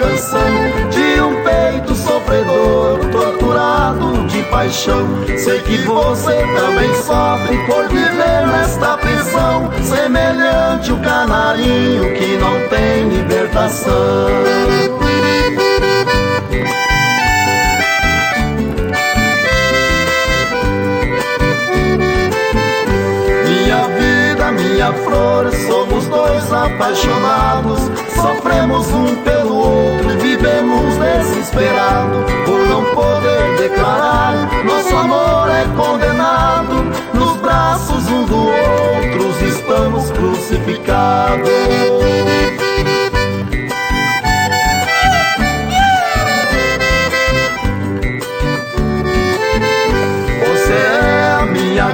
canção de um peito sofredor, torturado de paixão. Sei que você também sofre por viver nesta prisão, semelhante o canarinho que não tem libertação. Minha flor, somos dois apaixonados, sofremos um pelo outro e vivemos desesperados por não poder declarar. Nosso amor é condenado, nos braços um do outro estamos crucificados.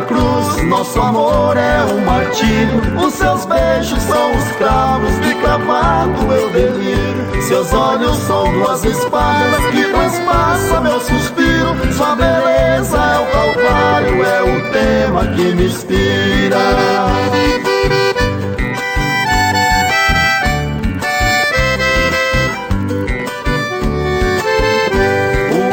Cruz, nosso amor é um martírio. Os seus beijos são os cravos que cravado eu deliro. Seus olhos são duas espadas que transpassam meu suspiro. Sua beleza é o calvário, é o tema que me inspira.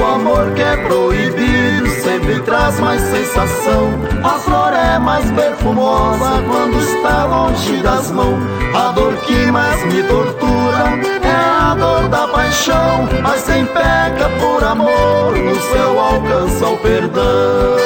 O amor que é proibido sempre traz mais sensação. A flor é mais perfumosa quando está longe das mãos. A dor que mais me tortura é a dor da paixão, mas quem peca por amor no céu alcança o perdão.